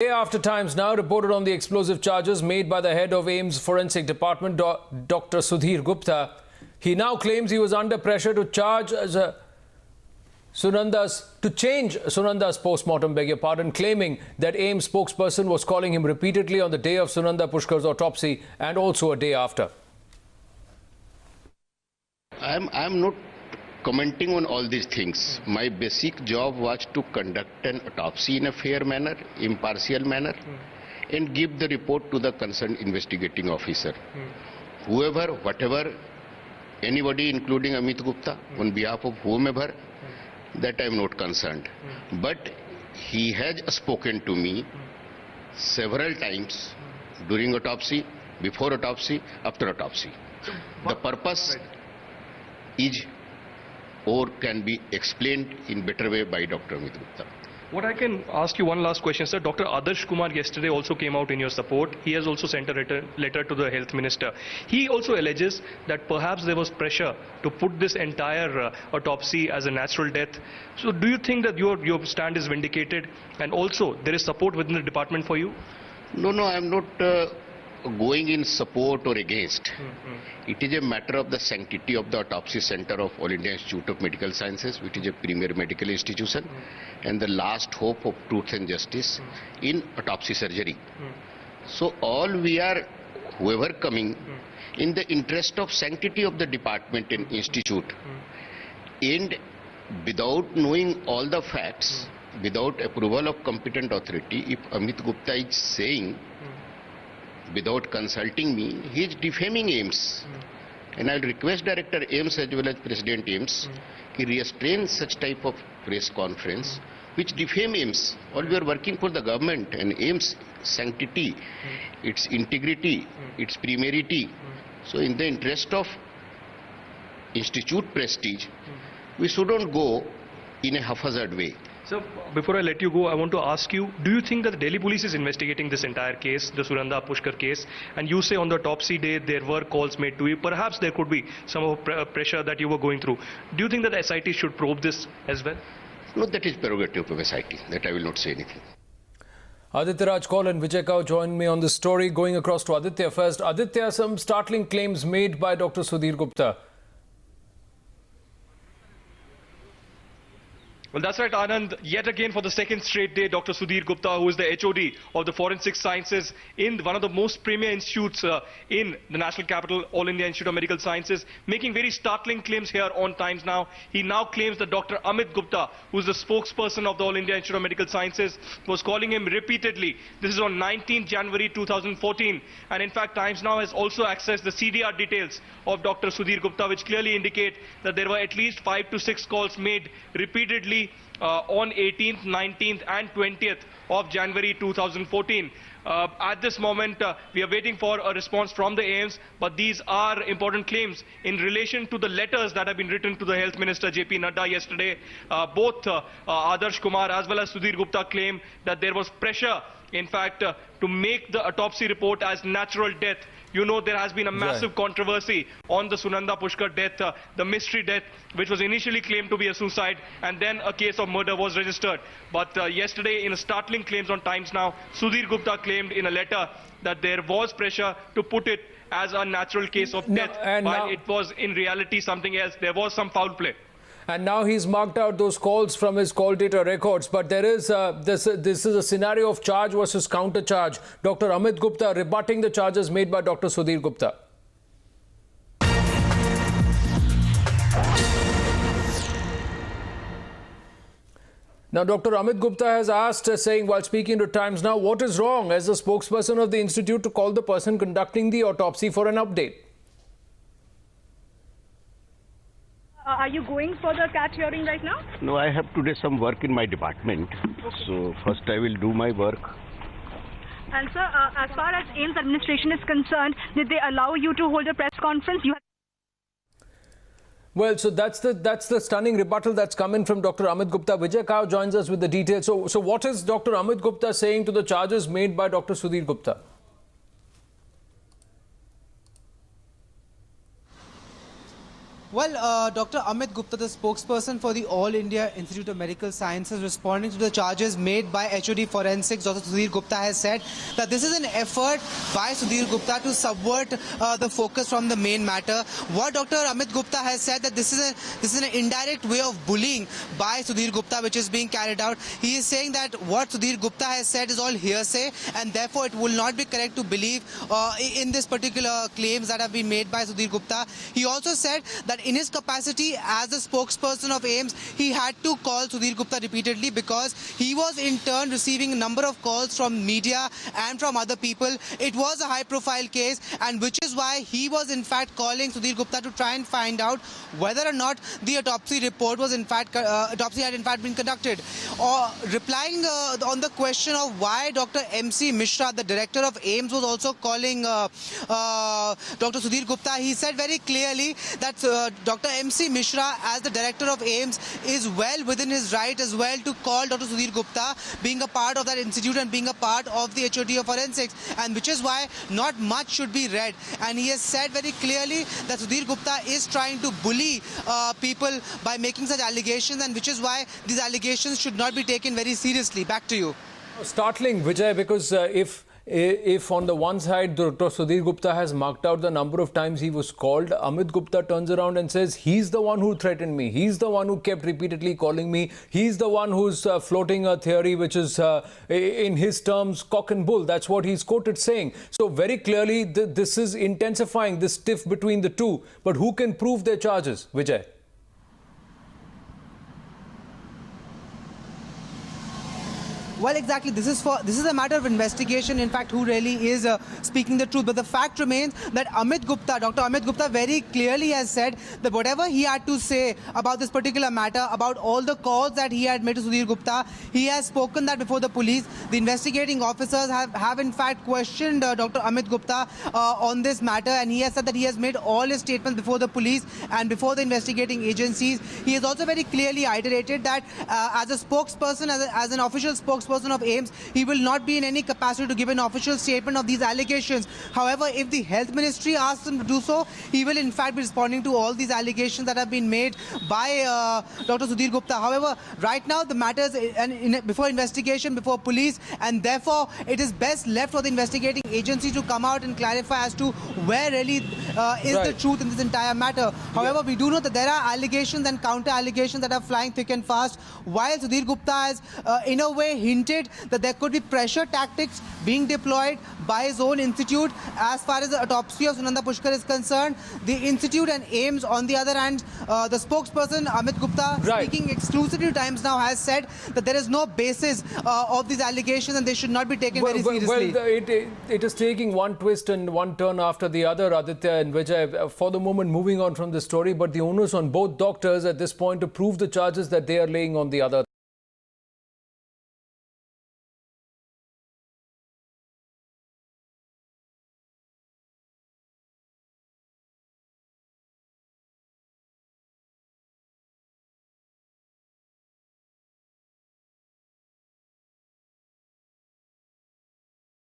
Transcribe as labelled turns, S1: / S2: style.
S1: Day after Times now reported on the explosive charges made by the head of AIIMS Forensic Department, Dr. Sudhir Gupta. He now claims he was under pressure to change Sunanda's post-mortem, claiming that AIIMS spokesperson was calling him repeatedly on the day of Sunanda Pushkar's autopsy and also a day after.
S2: I'm not commenting on all these things. My basic job was to conduct an autopsy in a fair manner, impartial manner, and give the report to the concerned investigating officer. Whoever, whatever, anybody including Amit Gupta, on behalf of whomever, that I am not concerned. But he has spoken to me several times during autopsy, before autopsy, after autopsy. The purpose is or can be explained in better way by Dr. Amit Gupta.
S3: What I can ask you one last question, sir. Dr. Adarsh Kumar yesterday also came out in your support. He has also sent a letter to the health minister. He also alleges that perhaps there was pressure to put this entire autopsy as a natural death. So do you think that your stand is vindicated, and also there is support within the department for you?
S2: No, I am not going in support or against. It is a matter of the sanctity of the Autopsy Center of All India Institute of Medical Sciences, which is a premier medical institution and the last hope of truth and justice in autopsy surgery. So all we are, whoever coming, in the interest of sanctity of the department and institute, and without knowing all the facts, without approval of competent authority, if Amit Gupta is saying without consulting me, he is defaming AIIMS. And I will request Director AIIMS as well as President AIIMS to restrain such type of press conference which defame AIIMS. All we are working for the government, and AIIMS sanctity, its integrity, its primarity. So in the interest of institute prestige, we shouldn't go in a haphazard way.
S3: So, before I let you go, I want to ask you, do you think that the Delhi police is investigating this entire case, the Sunanda Pushkar case, and you say on the autopsy day there were calls made to you, perhaps there could be some pressure that you were going through. Do you think that the SIT should probe this as well?
S2: No, that is prerogative of SIT, that I will not say anything.
S1: Aditya Raj Kaul and Vijay Kao joined me on this story. Going across to Aditya first. Aditya, some startling claims made by Dr. Sudhir Gupta.
S3: Well, that's right, Anand. Yet again, for the second straight day, Dr. Sudhir Gupta, who is the HOD of the Forensic Sciences in one of the most premier institutes in the national capital, All India Institute of Medical Sciences, making very startling claims here on Times Now. He now claims that Dr. Amit Gupta, who is the spokesperson of the All India Institute of Medical Sciences, was calling him repeatedly. This is on 19th January 2014. And in fact, Times Now has also accessed the CDR details of Dr. Sudhir Gupta, which clearly indicate that there were at least 5 to 6 calls made repeatedly on 18th, 19th and 20th of January 2014. At this moment, we are waiting for a response from the AIIMS, but these are important claims in relation to the letters that have been written to the Health Minister JP Nadda yesterday. Both Adarsh Kumar as well as Sudhir Gupta claim that there was pressure, in fact, to make the autopsy report as natural death. You know, there has been a massive controversy on the Sunanda Pushkar death, the mystery death, which was initially claimed to be a suicide, and then a case of murder was registered. But yesterday, in a startling claims on Times Now, Sudhir Gupta claimed in a letter that there was pressure to put it as a natural case of death, while it was in reality something else. There was some foul play.
S1: And now he's marked out those calls from his call data records. But there is this is a scenario of charge versus counter charge. Dr. Amit Gupta rebutting the charges made by Dr. Sudhir Gupta. Now, Dr. Amit Gupta has asked, saying while speaking to Times Now, what is wrong as the spokesperson of the institute to call the person conducting the autopsy for an update?
S4: Are you going for the CAT hearing right now?
S2: No, I have today some work in my department. Okay. So first I will do my work.
S4: And sir, as far as AIIMS administration is concerned, did they allow you to hold a press conference?
S1: Well, so that's the stunning rebuttal that's come in from Dr. Amit Gupta. Vijay Kao joins us with the details. So what is Dr. Amit Gupta saying to the charges made by Dr. Sudhir Gupta?
S5: Well, Dr. Amit Gupta, the spokesperson for the All India Institute of Medical Sciences, responding to the charges made by HOD Forensics, Dr. Sudhir Gupta, has said that this is an effort by Sudhir Gupta to subvert the focus from the main matter. What Dr. Amit Gupta has said that this is an indirect way of bullying by Sudhir Gupta, which is being carried out. He is saying that what Sudhir Gupta has said is all hearsay, and therefore it will not be correct to believe in this particular claims that have been made by Sudhir Gupta. He also said that in his capacity as the spokesperson of AIIMS, he had to call Sudhir Gupta repeatedly because he was in turn receiving a number of calls from media and from other people. It was a high-profile case, and which is why he was in fact calling Sudhir Gupta to try and find out whether or not the autopsy report was in fact autopsy had in fact been conducted. Replying on the question of why Dr. MC Mishra, the director of AIIMS, was also calling Dr. Sudhir Gupta, he said very clearly that Dr. MC Mishra, as the director of AIIMS, is well within his right as well to call Dr. Sudhir Gupta, being a part of that institute and being a part of the HOD of Forensics, and which is why not much should be read. And he has said very clearly that Sudhir Gupta is trying to bully people by making such allegations, and which is why these allegations should not be taken very seriously. Back to you.
S1: Startling, Vijay, because if on the one side Dr. Sudhir Gupta has marked out the number of times he was called, Amit Gupta turns around and says he's the one who threatened me, he's the one who kept repeatedly calling me, he's the one who's floating a theory which is in his terms cock and bull. That's what he's quoted saying. So very clearly this is intensifying this tiff between the two. But who can prove their charges, Vijay?
S5: Well, exactly. This is a matter of investigation. In fact, who really is speaking the truth? But the fact remains that Amit Gupta, Dr. Amit Gupta, very clearly has said that whatever he had to say about this particular matter, about all the calls that he had made to Sudhir Gupta, he has spoken that before the police. The investigating officers have in fact questioned Dr. Amit Gupta on this matter, and he has said that he has made all his statements before the police and before the investigating agencies. He has also very clearly iterated that as a spokesperson, as an official spokesperson of AIIMS, he will not be in any capacity to give an official statement of these allegations. However, if the health ministry asks him to do so, he will in fact be responding to all these allegations that have been made by Dr. Sudhir Gupta. However, right now the matter is before investigation, before police, and therefore it is best left for the investigating agency to come out and clarify as to where really is the truth in this entire matter. However, we do know that there are allegations and counter allegations that are flying thick and fast, while Sudhir Gupta has in a way hinted that there could be pressure tactics being deployed by his own institute. As far as the autopsy of Sunanda Pushkar is concerned, the institute and AIIMS, on the other hand, the spokesperson Amit Gupta, speaking exclusively to Times Now, has said that there is no basis of these allegations and they should not be taken very seriously.
S1: Well, it is taking one twist and one turn after the other, Aditya and Vijay. For the moment, moving on from the story, but the onus on both doctors at this point to prove the charges that they are laying on the other.